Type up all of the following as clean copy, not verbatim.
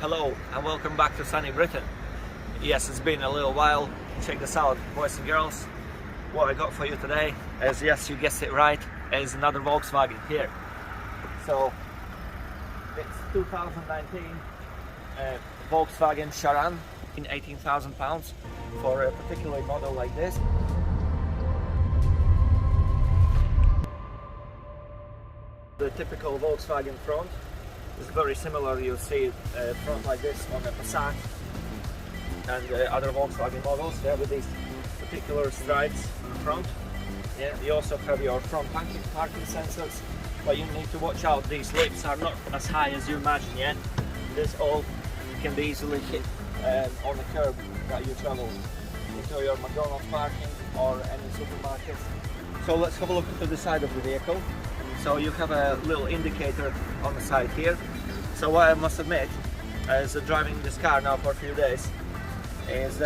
Hello and welcome back to sunny Britain. Yes, it's been a little while. Check this out, boys and girls. What I got for you today is, yes, you guessed it right, is another Volkswagen here. So it's 2019 Volkswagen Sharan in £18,000 for a particular model like this. The typical Volkswagen front is very similar. You'll see front like this on the Passat and other Volkswagen models. They have these particular stripes in the front. Yeah, you also have your front parking sensors, but you need to watch out. These lips are not as high as you imagine. Yeah, this all can be easily hit on the curb that you travel into your McDonald's parking or any supermarkets. So let's have a look to the side of the vehicle. So you have a little indicator on the side here. So what I must admit, as driving this car now for a few days, is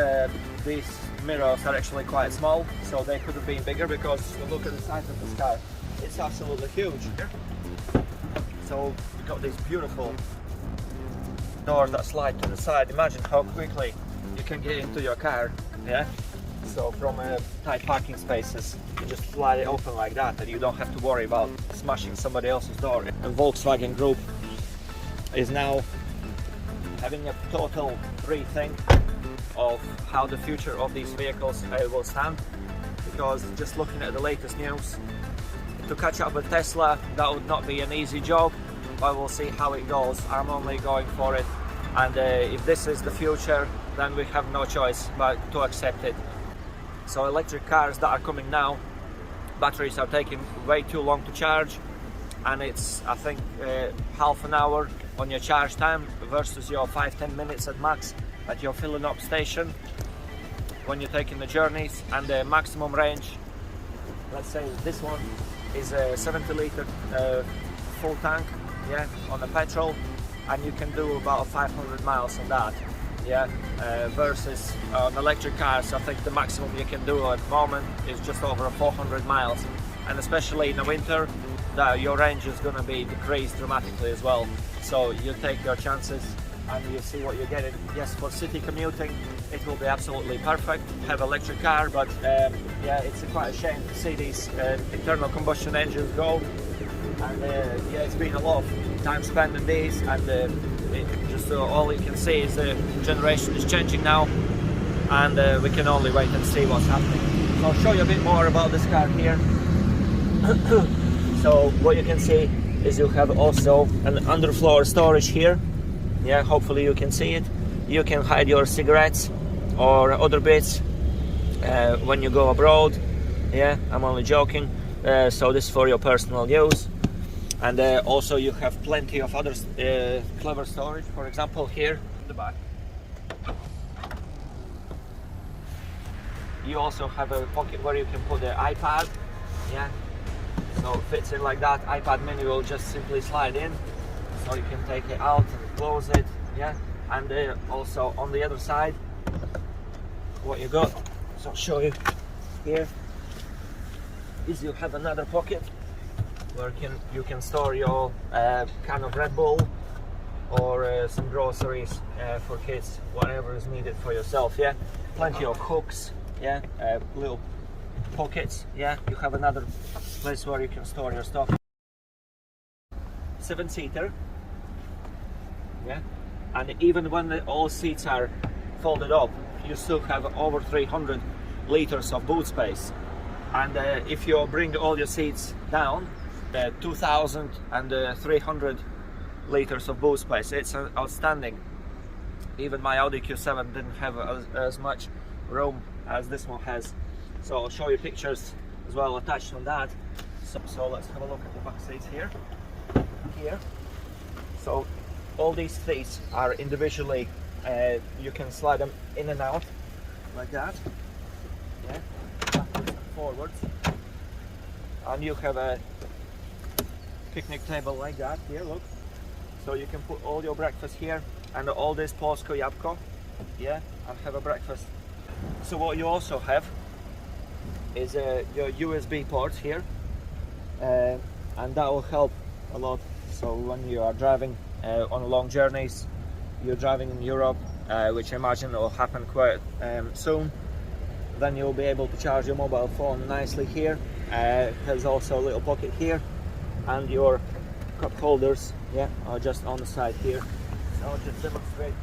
these mirrors are actually quite small, so they could have been bigger, because look at the size of this car, it's absolutely huge. So you've got these beautiful doors that slide to the side. Imagine how quickly you can get into your car, yeah? So from tight parking spaces, you just slide it open like that, and you don't have to worry about smashing somebody else's door. The Volkswagen Group is now having a total rethink of how the future of these vehicles will stand, because just looking at the latest news, to catch up with Tesla, that would not be an easy job, but we'll see how it goes. I'm only going for it, and if this is the future, then we have no choice but to accept it. So electric cars that are coming now, batteries are taking way too long to charge, and it's, I think, half an hour on your charge time versus your 5-10 minutes at max at your filling up station when you're taking the journeys. And the maximum range, let's say this one is a 70 litre full tank, yeah, on the petrol, and you can do about 500 miles on that. Yeah, versus on electric cars, I think the maximum you can do at the moment is just over 400 miles, and especially in the winter, your range is going to be decreased dramatically as well. So you take your chances and you see what you're getting. Yes, for city commuting it will be absolutely perfect, have electric car, but yeah, it's quite a shame to see these internal combustion engines go, and yeah, it's been a lot of time spent in these, and all you can see is the generation is changing now, and we can only wait and see what's happening. So I'll show you a bit more about this car here. So what you can see is you have also an underfloor storage here. Yeah, hopefully you can see it. You can hide your cigarettes or other bits when you go abroad. Yeah, I'm only joking. So this is for your personal use. And also you have plenty of other clever storage. For example, here in the back, you also have a pocket where you can put the iPad. Yeah, so it fits in like that. iPad mini will just simply slide in, so you can take it out and close it. Yeah, and also on the other side, what you got, so I'll show you here, is you have another pocket where you can store your can of Red Bull or some groceries for kids, whatever is needed for yourself. Yeah, plenty of hooks. Yeah, little pockets. Yeah, you have another place where you can store your stuff. 7-seater. Yeah, and even when all seats are folded up, you still have over 300 liters of boot space. And if you bring all your seats down, 2,300 liters of boot space. It's outstanding. Even my Audi Q7 didn't have as much room as this one has. So I'll show you pictures as well attached on that. So let's have a look at the back seats here. So all these seats are individually, you can slide them in and out like that. Yeah, backwards and forwards. And you have a picnic table like that here, look. So you can put all your breakfast here, and all this Polsko jabłko, yeah, and have a breakfast. So what you also have is your USB port here, and that will help a lot. So when you are driving on long journeys, you're driving in Europe, which I imagine will happen quite soon, then you'll be able to charge your mobile phone nicely here. There's also a little pocket here, and your cup holders, yeah, are just on the side here. So I'll just demonstrate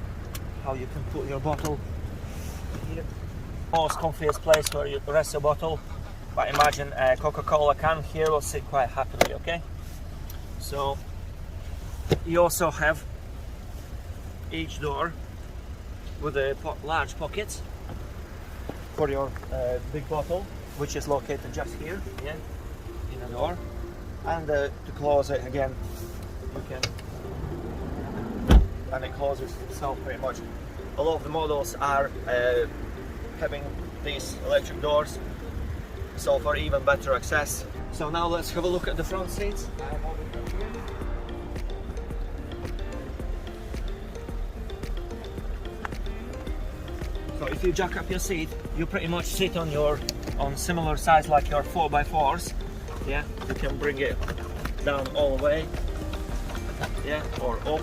how you can put your bottle here. Most comfiest place where you rest your bottle, but imagine a Coca-Cola can here will sit quite happily, okay? So you also have each door with a large pocket for your big bottle, which is located just here, yeah, in the door. And to close it again, you can, and it closes itself pretty much. A lot of the models are having these electric doors, so for even better access. So now let's have a look at the front seats. So if you jack up your seat, you pretty much sit on similar size like your 4x4s. Yeah, you can bring it down all the way, yeah, or up.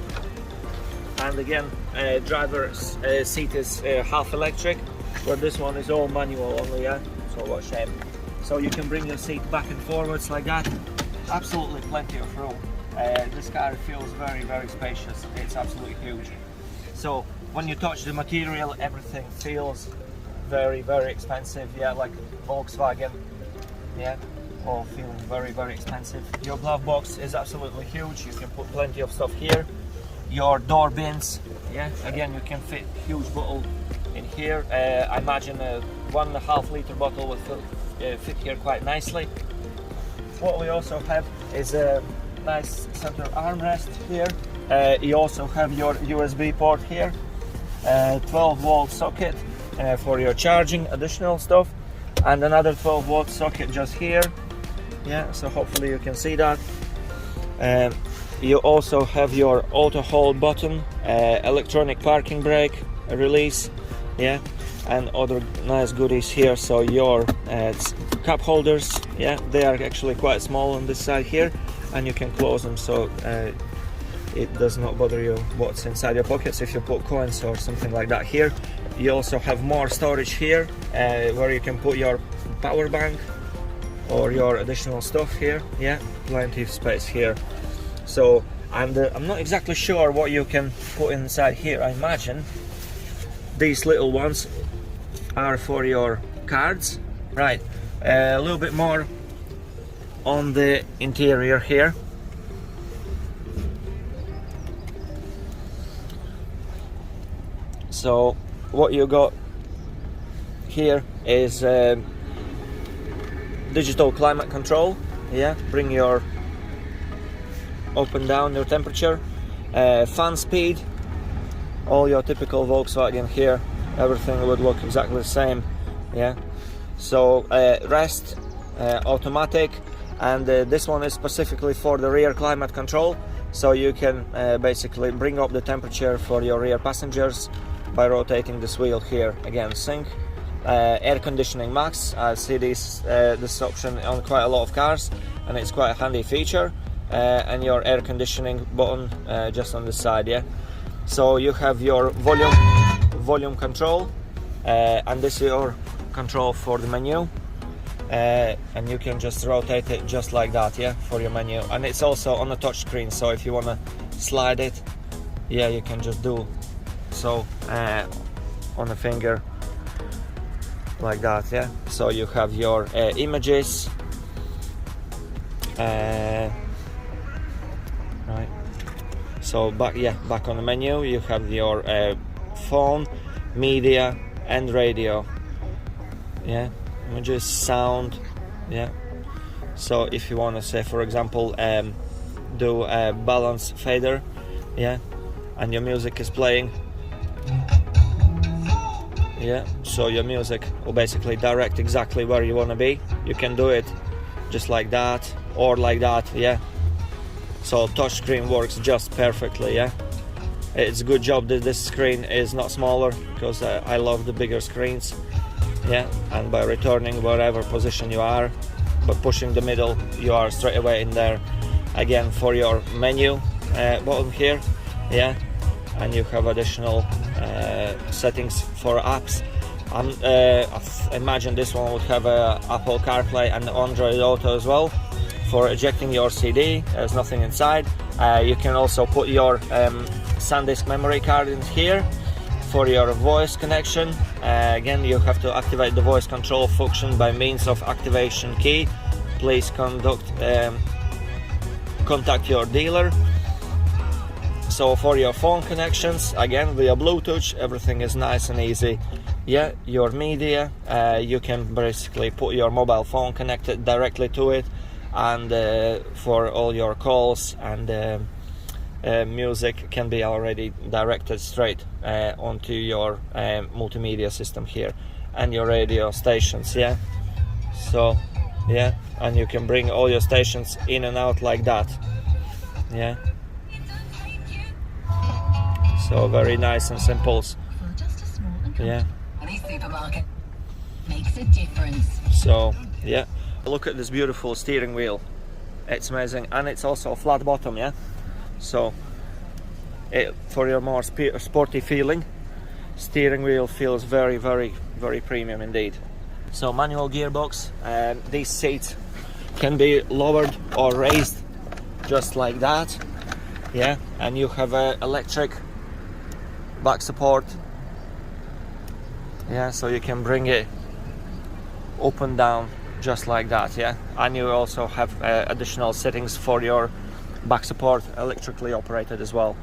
And again, driver's seat is half electric, where this one is all manual only, yeah. So what shame. So you can bring your seat back and forwards like that. Absolutely plenty of room. This car feels very, very spacious. It's absolutely huge. So when you touch the material, everything feels very, very expensive. Yeah, like Volkswagen. Yeah, all feeling very, very expensive. Your glove box is absolutely huge. You can put plenty of stuff here. Your door bins, yeah, again you can fit huge bottle in here. I imagine a 1.5 litre bottle will fit here quite nicely. What we also have is a nice center armrest here. You also have your USB port here, 12-volt socket for your charging, additional stuff, and another 12-volt socket just here. Yeah, so hopefully you can see that. You also have your auto hold button, electronic parking brake release, yeah, and other nice goodies here. So your cup holders, yeah, they are actually quite small on this side here, and you can close them so it does not bother you what's inside your pockets if you put coins or something like that here. You also have more storage here, where you can put your power bank or your additional stuff here. Yeah, plenty of space here. So, and I'm not exactly sure what you can put inside here. I imagine these little ones are for your cards. Right, a little bit more on the interior here. So what you got here is digital climate control. Yeah, bring your up and down your temperature, fan speed, all your typical Volkswagen here. Everything would look exactly the same. Yeah, so rest, automatic, and this one is specifically for the rear climate control, so you can basically bring up the temperature for your rear passengers by rotating this wheel here. Again, sync. Air conditioning max. I see this option on quite a lot of cars, and it's quite a handy feature. And your air conditioning button just on the side, yeah. So you have your volume control, and this is your control for the menu, and you can just rotate it just like that, yeah, for your menu. And it's also on a touch screen, so if you want to slide it, yeah, you can just do so on a finger like that, yeah. So you have your images, right, so back on the menu you have your phone, media and radio, yeah, images, sound, yeah. So if you want to say, for example, do a balance fader, yeah, and your music is playing, yeah, so your music will basically direct exactly where you want to be. You can do it just like that or like that, yeah. So touchscreen works just perfectly, yeah. It's a good job that this screen is not smaller, because I love the bigger screens, yeah. And by returning wherever position you are, by pushing the middle, you are straight away in there. Again, for your menu button here, yeah, and you have additional settings for apps. I imagine this one would have Apple CarPlay and Android Auto as well. For ejecting your CD, there's nothing inside. You can also put your SanDisk memory card in here. For your voice connection, again, you have to activate the voice control function by means of activation key. Please contact your dealer. So for your phone connections, again via Bluetooth, everything is nice and easy. Yeah, your media, you can basically put your mobile phone connected directly to it, and for all your calls and music can be already directed straight onto your multimedia system here, and your radio stations. Yeah, so yeah, and you can bring all your stations in and out like that. Yeah, so very nice and simple. Yeah, supermarket makes a difference. So yeah, look at this beautiful steering wheel. It's amazing, and it's also a flat bottom. Yeah, so for your more sporty feeling, steering wheel feels very, very, very premium indeed. So manual gearbox, and these seats can be lowered or raised just like that. Yeah, and you have a electric back support. Yeah, so you can bring it up and down just like that. Yeah, and you also have additional settings for your back support, electrically operated as well.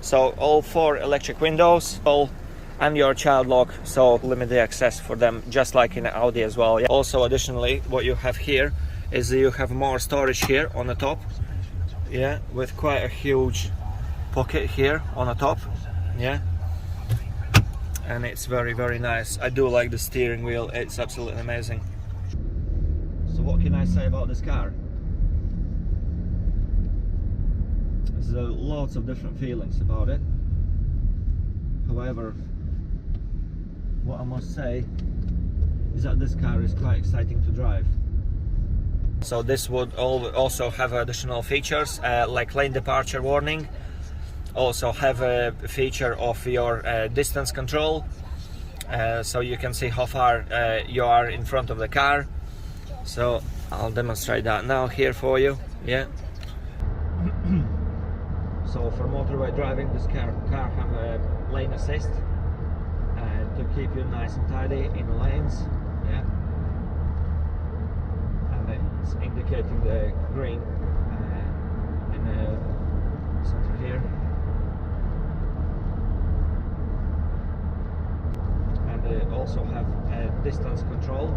So all 4 electric windows, and your child lock, so limited access for them, just like in Audi as well. Yeah. Also additionally, what you have here is you have more storage here on the top. Yeah, with quite a huge pocket here on the top. Yeah, and it's very, very nice. I do like the steering wheel, it's absolutely amazing. So what can I say about this car? There's lots of different feelings about it. However, what I must say is that this car is quite exciting to drive. So this would also have additional features like lane departure warning. Also have a feature of your distance control, so you can see how far you are in front of the car. So I'll demonstrate that now here for you. Yeah. So for motorway driving, this car have a lane assist to keep you nice and tidy in the lanes. Yeah, and it's indicating the green in the center here. And they also have distance control,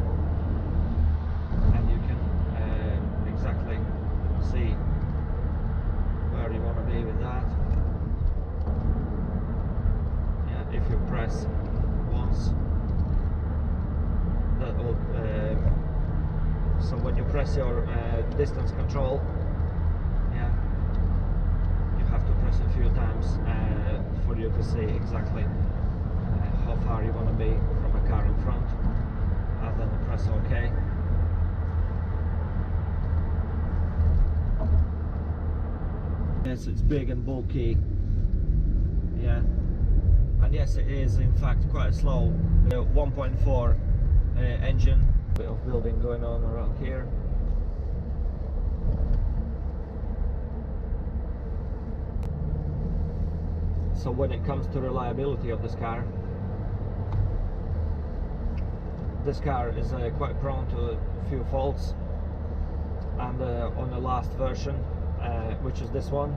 and you can exactly see where you want to be with that. Yeah, if you press once, that will so when you press your distance control, yeah, you have to press a few times for you to see exactly how far you want to be from a car in front, and then press OK. Yes, it's big and bulky. Yeah, and yes, it is in fact quite slow. 1.4 engine. Bit of building going on around here. So when it comes to reliability of this car is quite prone to a few faults, and on the last version, which is this one,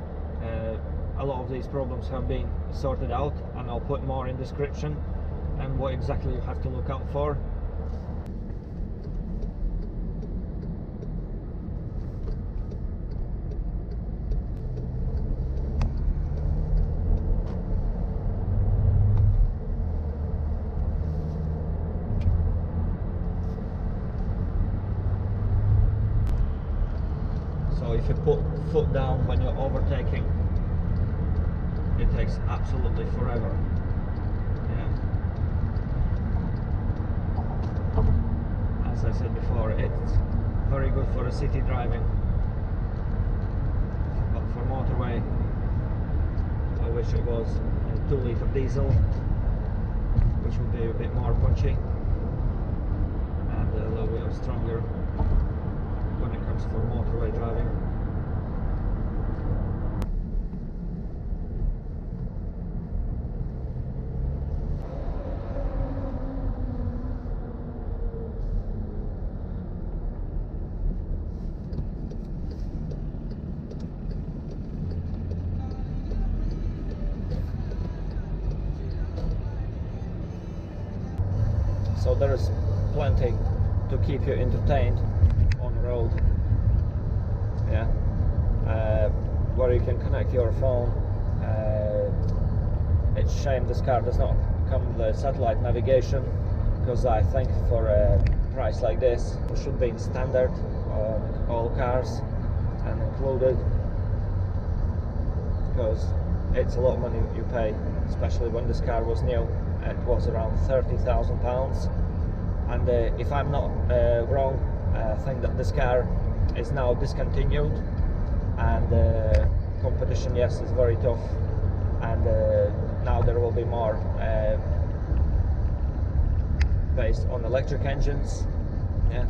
a lot of these problems have been sorted out, and I'll put more in description and what exactly you have to look out for. So if you put foot down when you're overtaking, it takes absolutely forever. Yeah. As I said before, it's very good for city driving, but for motorway, I wish it was 2-litre diesel, which will be a bit more punchy and a little bit stronger when it comes for motorway driving. So there is plenty to keep you entertained on the road. Yeah, where you can connect your phone. It's a shame this car does not come with satellite navigation, because I think for a price like this it should be in standard on all cars and included, because it's a lot of money you pay, especially when this car was new. It was around £30,000, and if I'm not wrong, I think that this car is now discontinued, and competition, yes, is very tough, and now there will be more based on electric engines, yeah,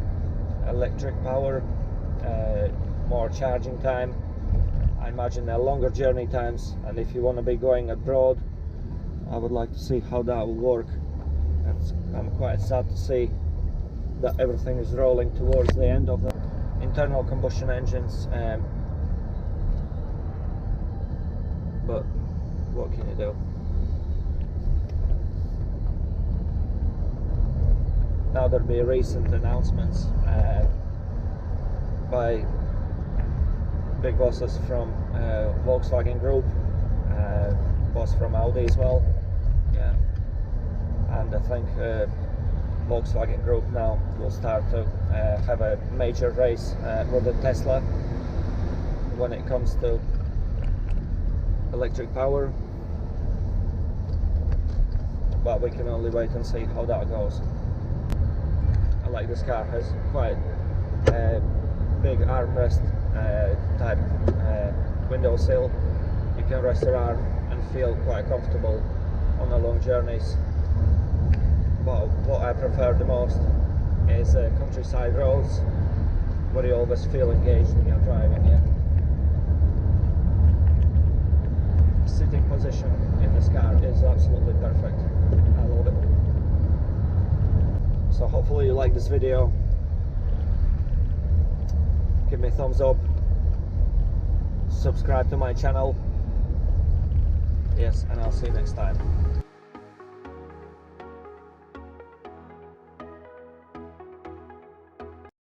electric power, more charging time, I imagine longer journey times, and if you want to be going abroad, I would like to see how that will work. I'm quite sad to see that everything is rolling towards the end of the internal combustion engines, but what can you do? Now there'll be recent announcements by big bosses from Volkswagen Group, boss from Audi as well, yeah, and I think Volkswagen Group now will start to have a major race with the Tesla when it comes to electric power, but we can only wait and see how that goes. I like this car, has quite big armrest type window sill. You can rest your arm and feel quite comfortable on the long journeys. But what I prefer the most is countryside roads, where you always feel engaged when you're driving. Yeah. Sitting position in this car is absolutely perfect. I love it. So hopefully you like this video. Give me a thumbs up. Subscribe to my channel. Yes, and I'll see you next time.